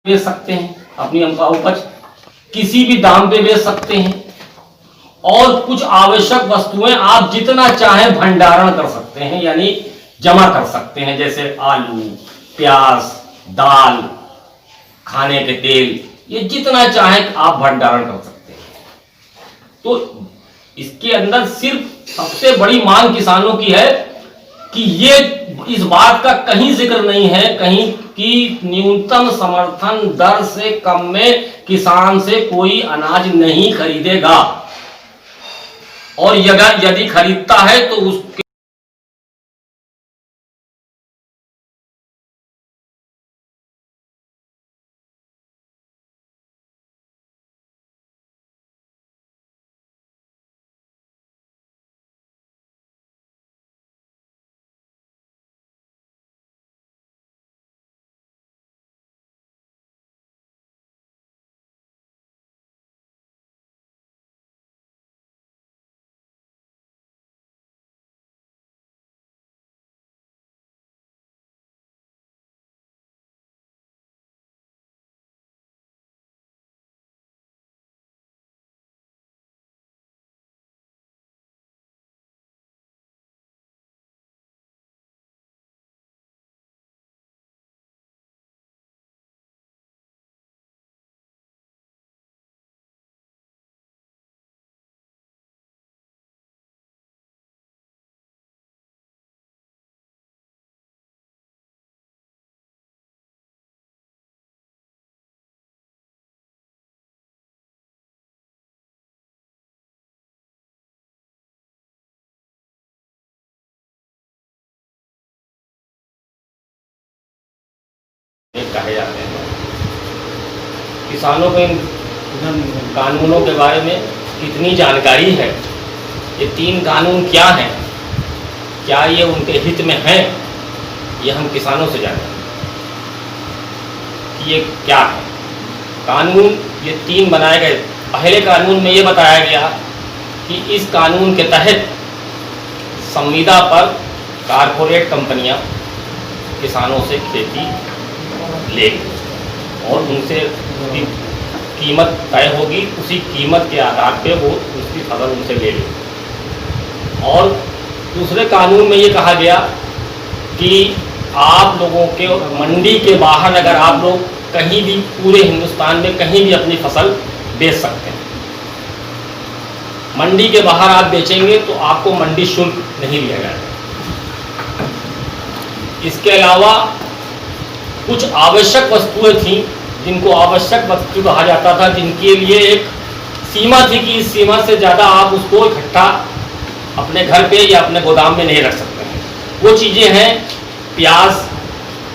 बेच सकते हैं, अपनी उपज किसी भी दाम पे बेच सकते हैं और कुछ आवश्यक वस्तुएं आप जितना चाहें भंडारण कर सकते हैं, यानी जमा कर सकते हैं, जैसे आलू, प्याज, दाल, खाने के तेल, ये जितना चाहें आप भंडारण कर सकते हैं। तो इसके अंदर सिर्फ सबसे बड़ी मांग किसानों की है कि ये इस बात का कहीं जिक्र नहीं है कहीं कि न्यूनतम समर्थन दर से कम में किसान से कोई अनाज नहीं खरीदेगा, और यदि खरीदता है तो उसके कहे जाते हैं। किसानों को इन कानूनों के बारे में कितनी जानकारी है, ये 3 कानून क्या हैं, क्या ये उनके हित में है, ये हम किसानों से जानें कि ये क्या है। कानून ये 3 बनाए गए। पहले कानून में ये बताया गया कि इस कानून के तहत संविदा पर कारपोरेट कंपनियां किसानों से खेती लेगी और उनसे कीमत तय होगी, उसी कीमत के आधार पे वो उसकी फसल उनसे ले लेगी। और दूसरे कानून में ये कहा गया कि आप लोगों के मंडी के बाहर अगर आप लोग कहीं भी पूरे हिंदुस्तान में कहीं भी अपनी फसल बेच सकते हैं, मंडी के बाहर आप बेचेंगे तो आपको मंडी शुल्क नहीं लिया जाएगा। इसके अलावा कुछ आवश्यक वस्तुएं थीं जिनको आवश्यक वस्तु कहा जाता था, जिनके लिए एक सीमा थी कि इस सीमा से ज़्यादा आप उसको इकट्ठा अपने घर पे या अपने गोदाम में नहीं रख सकते हैं। वो चीज़ें हैं प्याज,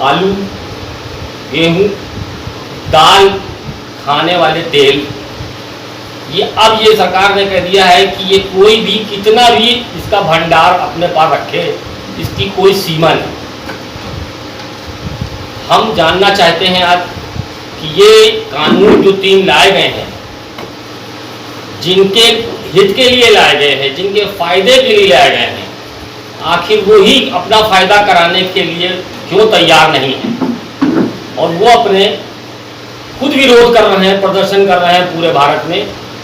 आलू, गेहूँ, दाल, खाने वाले तेल। ये अब ये सरकार ने कह दिया है कि ये कोई भी कितना भी इसका भंडार अपने पास रखे, इसकी कोई सीमा नहीं। हम जानना चाहते हैं आज कि ये कानून जो 3 लाए गए हैं, जिनके हित के लिए लाए गए हैं, जिनके फायदे के लिए लाए गए हैं, आखिर वो ही अपना फायदा कराने के लिए क्यों तैयार नहीं है, और वो अपने खुद विरोध कर रहे हैं, प्रदर्शन कर रहे हैं पूरे भारत में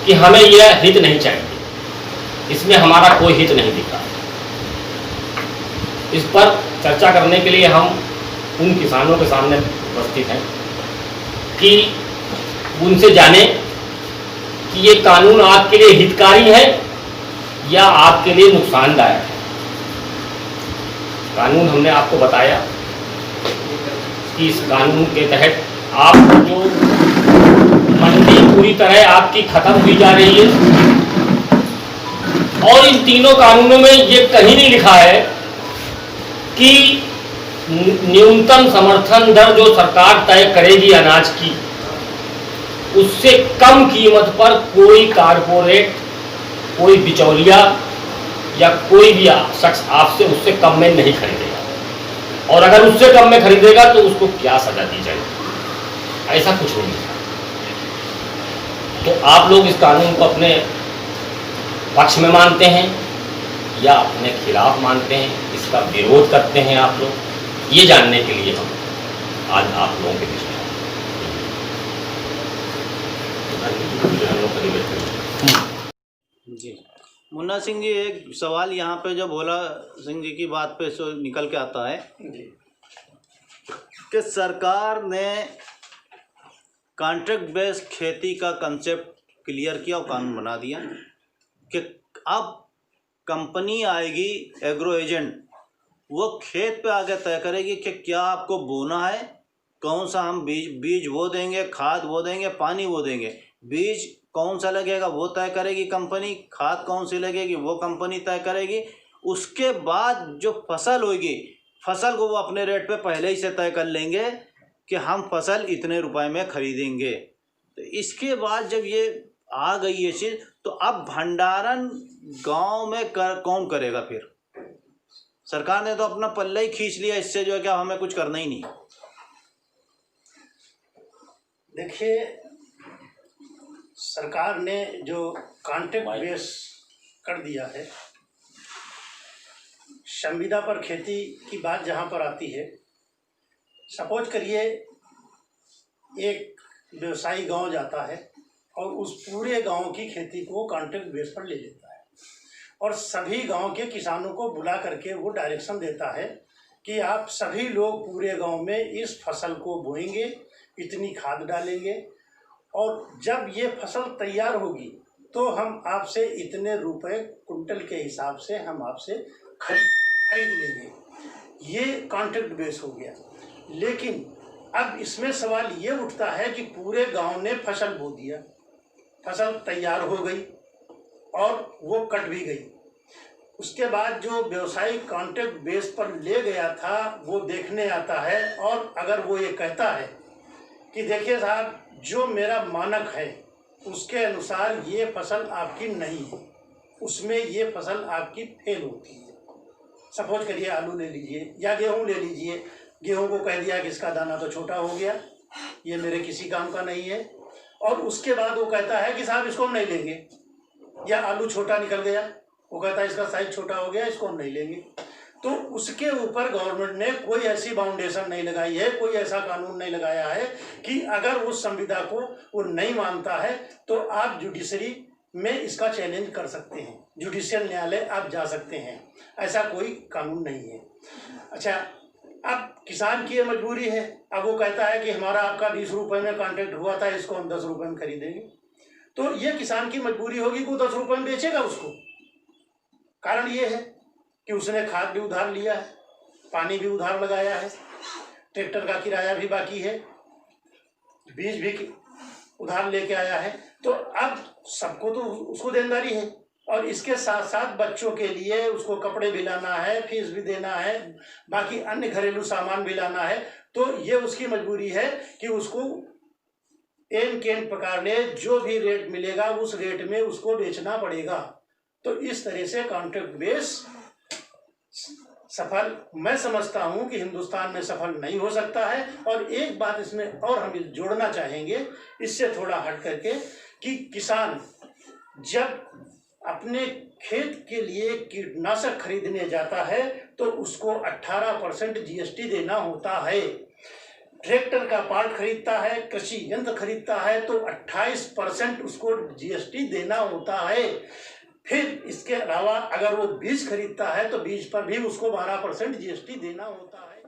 कि हमें यह हित नहीं चाहिए, इसमें हमारा कोई हित नहीं दिख रहा। इस पर चर्चा करने के लिए हम उन किसानों के सामने उपस्थित हैं कि उनसे जाने कि ये कानून आपके लिए हितकारी है या आपके लिए नुकसानदायक है। कानून हमने आपको बताया कि इस कानून के तहत आप जो मंडी पूरी तरह आपकी खत्म हुई जा रही है, और इन तीनों कानूनों में ये कहीं नहीं लिखा है कि न्यूनतम समर्थन दर जो सरकार तय करेगी अनाज की, उससे कम कीमत पर कोई कारपोरेट, कोई बिचौलिया या कोई भी शख्स आपसे उससे कम में नहीं खरीदेगा, और अगर उससे कम में खरीदेगा तो उसको क्या सजा दी जाएगी, ऐसा कुछ नहीं है। तो आप लोग इस कानून को अपने पक्ष में मानते हैं या अपने खिलाफ मानते हैं, इसका विरोध करते हैं आप लोग, ये जानने के लिए हम आज आप लोगों के बीच में जी मुन्ना सिंह जी, एक सवाल यहाँ पे जो भोला सिंह जी की बात पे सो निकल के आता है कि सरकार ने कॉन्ट्रैक्ट बेस्ड खेती का कंसेप्ट क्लियर किया और कानून बना दिया कि अब कंपनी आएगी एग्रो एजेंट, वो खेत पे आगे तय करेगी कि क्या आपको बोना है, कौन सा हम बीज वो देंगे, खाद वो देंगे, पानी वो देंगे। बीज कौन सा लगेगा वो तय करेगी कंपनी, खाद कौन सी लगेगी वो कंपनी तय करेगी। उसके बाद जो फसल होगी, फसल को वो अपने रेट पे पहले ही से तय कर लेंगे कि हम फसल इतने रुपए में खरीदेंगे। तो इसके बाद जब ये आ गई ये चीज़, तो अब भंडारण गांव में कौन करेगा फिर? सरकार ने तो अपना पल्ला ही खींच लिया इससे, जो है कि हमें कुछ करना ही नहीं। देखिए, सरकार ने जो कॉन्ट्रैक्ट बेस कर दिया है, संविदा पर खेती की बात जहाँ पर आती है, सपोज करिए एक व्यवसायी गांव जाता है और उस पूरे गांव की खेती को कॉन्ट्रैक्ट बेस पर ले लेता है और सभी गांव के किसानों को बुला करके वो डायरेक्शन देता है कि आप सभी लोग पूरे गांव में इस फसल को बोएंगे, इतनी खाद डालेंगे और जब ये फसल तैयार होगी तो हम आपसे इतने रुपए कुंटल के हिसाब से हम आपसे खरीद लेंगे। ये कॉन्ट्रैक्ट बेस हो गया। लेकिन अब इसमें सवाल ये उठता है कि पूरे गांव ने फसल बो दिया, फसल तैयार हो गई और वो कट भी गई। उसके बाद जो व्यवसायी कॉन्ट्रैक्ट बेस पर ले गया था वो देखने आता है और अगर वो ये कहता है कि देखिए साहब, जो मेरा मानक है उसके अनुसार ये फसल आपकी नहीं है, उसमें ये फसल आपकी फेल होती है। सपोज करिए आलू ले लीजिए या गेहूँ ले लीजिए, गेहूँ को कह दिया कि इसका दाना तो छोटा हो गया, ये मेरे किसी काम का नहीं है, और उसके बाद वो कहता है कि साहब इसको हम नहीं लेंगे। या आलू छोटा निकल गया, वो कहता है इसका साइज छोटा हो गया, इसको हम नहीं लेंगे। तो उसके ऊपर गवर्नमेंट ने कोई ऐसी बाउंडेशन नहीं लगाई है, कोई ऐसा कानून नहीं लगाया है कि अगर उस संविदा को वो नहीं मानता है तो आप जुडिशरी में इसका चैलेंज कर सकते हैं, जुडिशियल न्यायालय आप जा सकते हैं। ऐसा कोई कानून नहीं है। अच्छा, अब किसान की ये मजबूरी है। अब वो कहता है कि हमारा आपका 20 रुपये में कॉन्ट्रैक्ट हुआ था, इसको हम 10 रुपये में खरीदेंगे। तो ये किसान की मजबूरी होगी कि वो 10 रुपये में बेचेगा उसको। कारण ये है कि उसने खाद भी उधार लिया है, पानी भी उधार लगाया है, ट्रैक्टर का किराया भी बाकी है, बीज भी उधार लेके आया है। तो अब सबको तो उसको देनदारी है और इसके साथ साथ बच्चों के लिए उसको कपड़े भी लाना है, फीस भी देना है, बाकी अन्य घरेलू सामान भी लाना है। तो ये उसकी मजबूरी है कि उसको एन केन प्रकार ने जो भी रेट मिलेगा उस रेट में उसको बेचना पड़ेगा। तो इस तरह से कॉन्ट्रैक्ट बेस सफल, मैं समझता हूं कि हिंदुस्तान में सफल नहीं हो सकता है। और एक बात इसमें और हम जोड़ना चाहेंगे इससे थोड़ा हट करके, कि किसान जब अपने खेत के लिए कीटनाशक खरीदने जाता है तो उसको 18% जीएसटी देना होता है। ट्रैक्टर का पार्ट खरीदता है, कृषि यंत्र खरीदता है तो 28% उसको जीएसटी देना होता है। फिर इसके अलावा अगर वो बीज खरीदता है तो बीज पर भी उसको 12% जीएसटी देना होता है।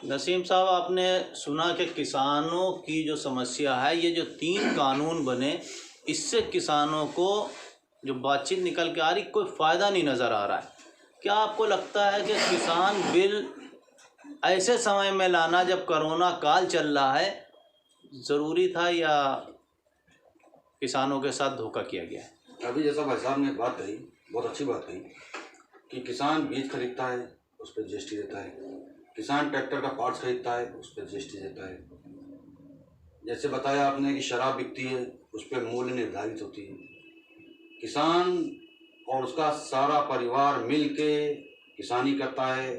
नसीम साहब, आपने सुना कि किसानों की जो समस्या है, ये जो 3 कानून बने, इससे किसानों को जो बातचीत निकल के आ रही कोई फ़ायदा नहीं नज़र आ रहा है। क्या आपको लगता है कि किसान बिल ऐसे समय में लाना जब कोरोना काल चल रहा है ज़रूरी था या किसानों के साथ धोखा किया गया? अभी जैसा भाई साहब ने बात कही, बहुत अच्छी बात कही कि किसान बीज खरीदता है उस पर जीएसटी देता है, किसान ट्रैक्टर का पार्ट्स खरीदता है उस पर जीएसटी देता है। जैसे बताया आपने कि शराब बिकती है उस पर मूल्य निर्धारित होती है। किसान और उसका सारा परिवार मिल के किसानी करता है,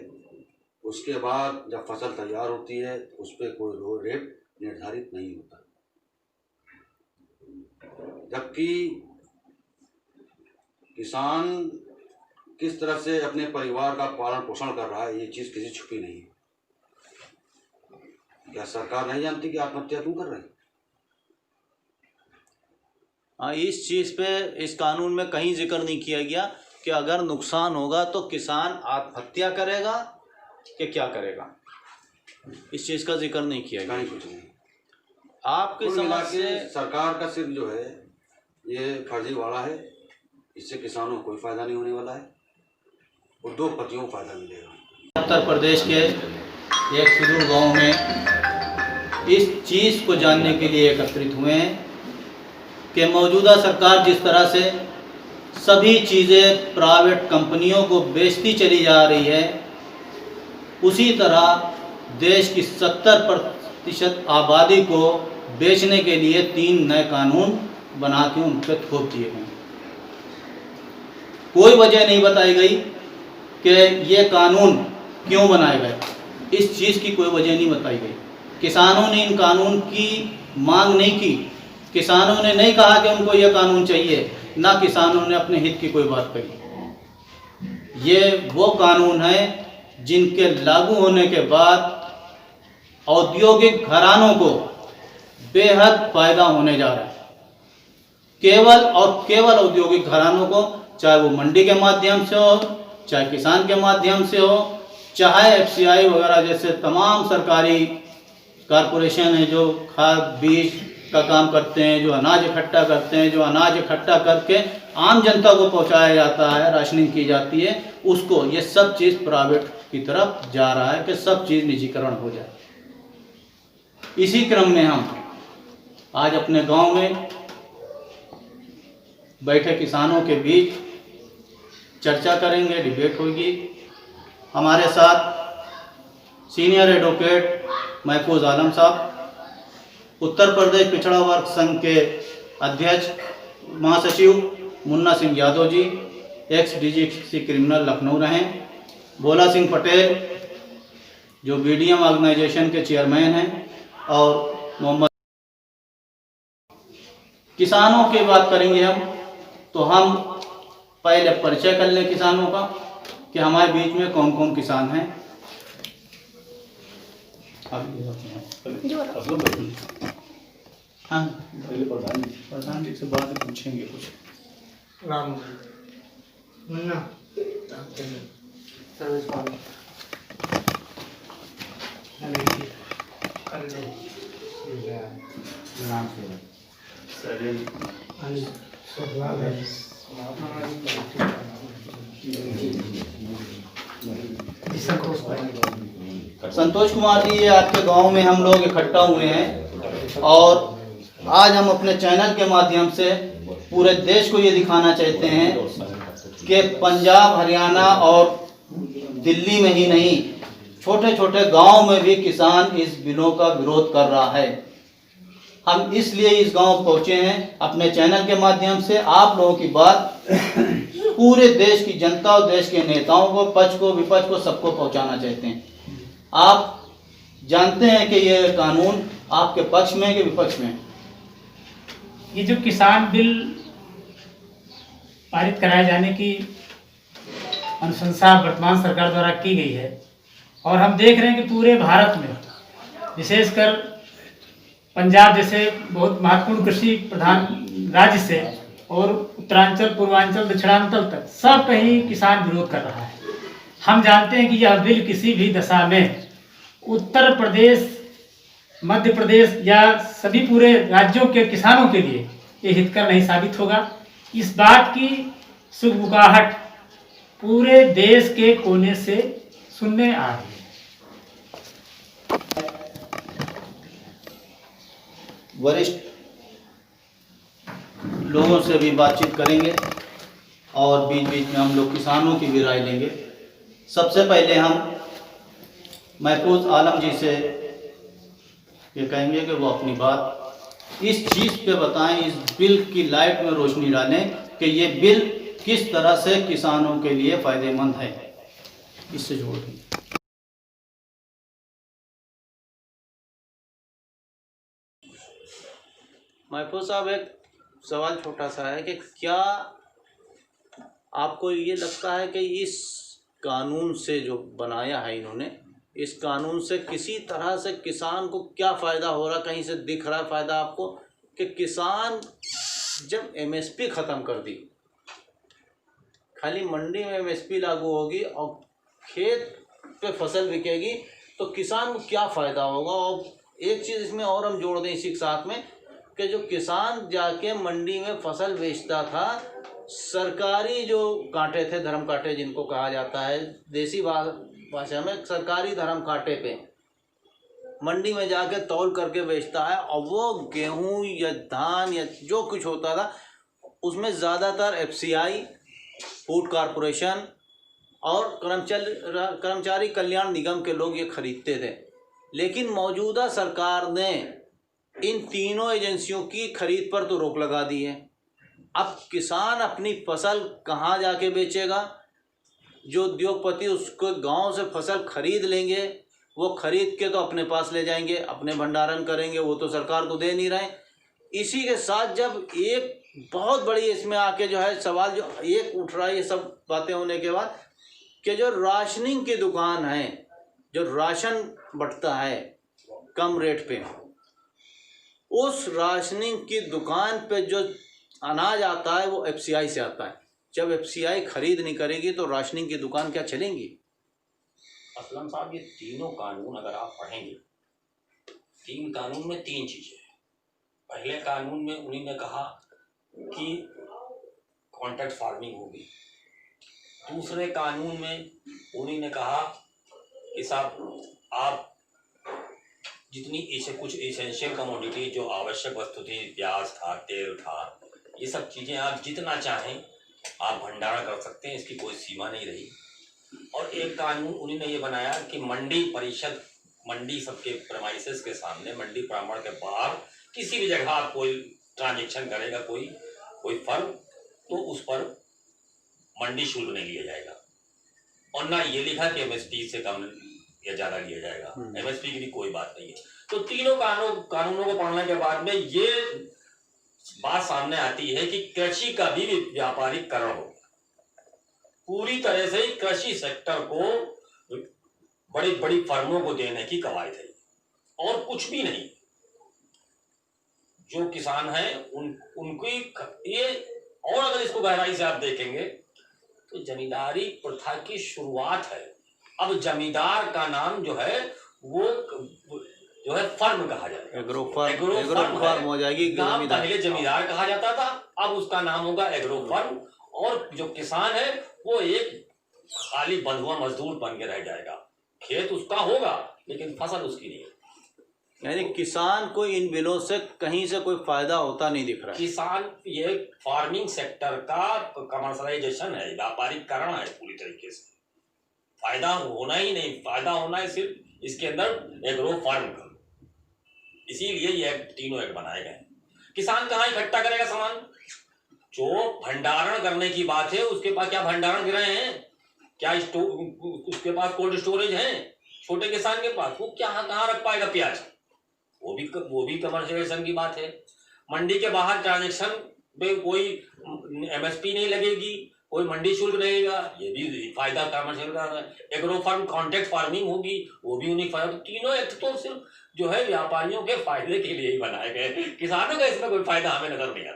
उसके बाद जब फसल तैयार होती है उस पर कोई रेट निर्धारित नहीं होता। जबकि किसान किस तरह से अपने परिवार का पालन पोषण कर रहा है ये चीज़ किसी छुपी नहीं है। क्या सरकार नहीं जानती कि आत्महत्या क्यों कर रही? हाँ, इस चीज़ पे इस कानून में कहीं जिक्र नहीं किया गया कि अगर नुकसान होगा तो किसान आत्महत्या करेगा कि क्या करेगा। इस चीज़ का जिक्र नहीं किया गया। कहीं कुछ नहीं। आपकी कुल मिला समझ के से सरकार का सिर्फ जो है ये फर्जीवाड़ा है। इससे किसानों को कोई फायदा नहीं होने वाला है, उद्योगपतियों को फायदा मिलेगा। उत्तर प्रदेश के एक सुदूर गांव में इस चीज़ को जानने के लिए एकत्रित हुए हैं कि मौजूदा सरकार जिस तरह से सभी चीज़ें प्राइवेट कंपनियों को बेचती चली जा रही है, उसी तरह देश की 70% आबादी को बेचने के लिए 3 नए कानून बना के उन पर थोप दिए गए। कोई वजह नहीं बताई गई कि ये कानून क्यों बनाए गए। इस चीज़ की कोई वजह नहीं बताई गई। किसानों ने इन कानून की मांग नहीं की। किसानों ने नहीं कहा कि उनको ये कानून चाहिए, ना किसानों ने अपने हित की कोई बात कही। ये वो कानून है जिनके लागू होने के बाद औद्योगिक घरानों को बेहद फायदा होने जा रहा है। केवल और केवल औद्योगिक घरानों को, चाहे वो मंडी के माध्यम से हो, चाहे किसान के माध्यम से हो, चाहे FCI वगैरह जैसे तमाम सरकारी कारपोरेशन है जो खाद बीज का काम करते हैं, जो अनाज इकट्ठा करते हैं, जो अनाज इकट्ठा करके आम जनता को पहुंचाया जाता है, राशनिंग की जाती है, उसको ये सब चीज़ प्राइवेट की तरफ जा रहा है कि सब चीज़ निजीकरण हो जाए। इसी क्रम में हम आज अपने गांव में बैठे किसानों के बीच चर्चा करेंगे, डिबेट होगी। हमारे साथ सीनियर एडवोकेट महफूज आलम साहब, उत्तर प्रदेश पिछड़ा वर्ग संघ के अध्यक्ष महासचिव Munna Singh Yadav ji, x DGC criminal Lucknow रहे, भोला सिंह पटेल जो BDM ऑर्गेनाइजेशन के चेयरमैन हैं, और मोहम्मद। किसानों की बात करेंगे हम, तो हम पहले परिचय कर लें किसानों का कि हमारे बीच में कौन कौन किसान हैं। हाँ, प्रधान जी से बात पूछेंगे कुछ। राम मुन्ना संतोष कुमार जी, ये आपके गांव में हम लोग इकट्ठा हुए हैं और आज हम अपने चैनल के माध्यम से पूरे देश को ये दिखाना चाहते हैं कि पंजाब, हरियाणा और दिल्ली में ही नहीं, छोटे छोटे गांव में भी किसान इस बिलों का विरोध कर रहा है। हम इसलिए इस गांव पहुंचे हैं अपने चैनल के माध्यम से आप लोगों की बात पूरे देश की जनता और देश के नेताओं को, पक्ष को, विपक्ष को, सबको पहुंचाना चाहते हैं। आप जानते हैं कि ये कानून आपके पक्ष में है कि विपक्ष में? ये जो किसान बिल पारित कराए जाने की अनुशंसा वर्तमान सरकार द्वारा की गई है, और हम देख रहे हैं कि पूरे भारत में, विशेषकर पंजाब जैसे बहुत महत्वपूर्ण कृषि प्रधान राज्य से और उत्तरांचल, पूर्वांचल, दक्षिणांचल तक सब कहीं किसान विरोध कर रहा है। हम जानते हैं कि यह बिल किसी भी दशा में उत्तर प्रदेश, मध्य प्रदेश या सभी पूरे राज्यों के किसानों के लिए ये हितकर नहीं साबित होगा। इस बात की सुगबुगाहट पूरे देश के कोने से सुनने आ रही है। वरिष्ठ लोगों से भी बातचीत करेंगे और बीच बीच में हम लोग किसानों की भी राय लेंगे। सबसे पहले हम महफूज आलम जी से ये कहेंगे कि वो अपनी बात इस चीज़ पे बताएं, इस बिल की लाइट में रोशनी डालें कि ये बिल किस तरह से किसानों के लिए फ़ायदेमंद है। इससे जोड़ दें। महफूज साहब, एक सवाल छोटा सा है कि क्या आपको ये लगता है कि इस कानून से जो बनाया है इन्होंने, इस कानून से किसी तरह से किसान को क्या फ़ायदा हो रहा, कहीं से दिख रहा है फ़ायदा आपको कि किसान जब एमएसपी ख़त्म कर दी, खाली मंडी में एमएसपी लागू होगी और खेत पे फसल बिकेगी, तो किसान को क्या फ़ायदा होगा। और एक चीज़ इसमें और हम जोड़ दें इसी के साथ में कि जो किसान जाके मंडी में फसल बेचता था, सरकारी जो कांटे थे, धर्म कांटे जिनको कहा जाता है देसी भाषा में, सरकारी धर्म कांटे पे मंडी में जाके तौल करके बेचता है। और वो गेहूं या धान या जो कुछ होता था उसमें ज़्यादातर एफसीआई, फूड कॉरपोरेशन और कर्मचारी कल्याण निगम के लोग ये खरीदते थे। लेकिन मौजूदा सरकार ने इन तीनों एजेंसियों की खरीद पर तो रोक लगा दी है। अब किसान अपनी फसल कहाँ जाके बेचेगा। जो उद्योगपति उसको गांव से फसल खरीद लेंगे, वो खरीद के तो अपने पास ले जाएंगे, अपने भंडारण करेंगे, वो तो सरकार को दे नहीं रहे। इसी के साथ जब एक बहुत बड़ी इसमें आके जो है सवाल जो एक उठ रहा है, ये सब बातें होने के बाद, कि जो राशनिंग की दुकान है, जो राशन बंटता है कम रेट पे, उस राशनिंग की दुकान पे जो अनाज आता है वो एफसीआई से आता है। जब एफसीआई खरीद नहीं करेगी तो राशनिंग की दुकान क्या चलेंगी। असलम साहब, ये तीनों कानून अगर आप पढ़ेंगे, 3 कानून में 3 चीज़ें हैं। पहले कानून में उन्हीं ने कहा कि कॉन्ट्रैक्ट फार्मिंग होगी। दूसरे कानून में उन्हीं ने कहा कि साहब आप जितनी कुछ एसेंशियल कमोडिटी जो आवश्यक वस्तु थी, प्याज था, तेल था, ये सब चीज़ें आप जितना चाहें आप भंडारण कर सकते हैं, इसकी कोई सीमा नहीं रही। और एक कानून उन्हीं ने ये बनाया कि मंडी परिषद, मंडी सबके प्रेमाइसेस के सामने, मंडी प्रांगण के बाहर किसी भी जगह आप कोई ट्रांजेक्शन करेगा कोई फर्म, तो उस पर मंडी शुल्क नहीं लिया जाएगा। और ना ये लिखा कि एमएसपी से कम या ज़्यादा लिया जाएगा, एमएसपी की भी कोई बात नहीं है। तो तीनों कानूनों को पढ़ने के बाद में ये बात सामने आती है कि कृषि का भी व्यापारीकरण हो गया। पूरी तरह से कृषि सेक्टर को बड़ी बड़ी फर्मों को देने की कवायद है और कुछ भी नहीं। जो किसान हैं उनकी ये, और अगर इसको गहराई से आप देखेंगे तो जमींदारी प्रथा की शुरुआत है। अब जमींदार का नाम जो है वो जो है फर्म कहा जाएगा, एग्रो फर्म हो जाएगी। नाम पहले जमींदार कहा जाता था, अब उसका नाम होगा एग्रो फर्म। और जो किसान है वो एक खाली बंधुआ मजदूर बन के रह जाएगा। खेत उसका होगा लेकिन फसल उसकी नहीं है। यानी किसान को इन बिलों से कहीं से कोई फायदा होता नहीं दिख रहा है। किसान, ये फार्मिंग सेक्टर का कमर्शलाइजेशन है, व्यापारीकरण है पूरी तरीके से। फायदा होना ही नहीं, फायदा होना है सिर्फ इसके अंदर एग्रो फार्म का। इसीलिए ये तीनों एक्ट बनाए गए। किसान कहाँ इकट्ठा करेगा सामान? जो भंडारण करने की बात है उसके पास क्या भंडारण गृह हैं? क्या उसके पास कोल्ड स्टोरेज है? छोटे किसान के पास वो क्या कहाँ रख पाएगा प्याज? वो भी कमर्शियलाइजेशन की बात है। मंडी के बाहर ट्रांजेक्शन पे कोई एमएसपी नहीं लगेगी, कोई मंडी शुल्क रहेगा, ये भी फायदा कमर्शियल का है। एग्रो फार्म कॉन्ट्रैक्ट फार्मिंग होगी, वो भी उन्हीं फायदा। तीनों एक्ट तो सिर्फ जो है व्यापारियों के फायदे के लिए ही बनाए गए। किसानों का इसमें कोई फायदा हमें नजर नहीं आता।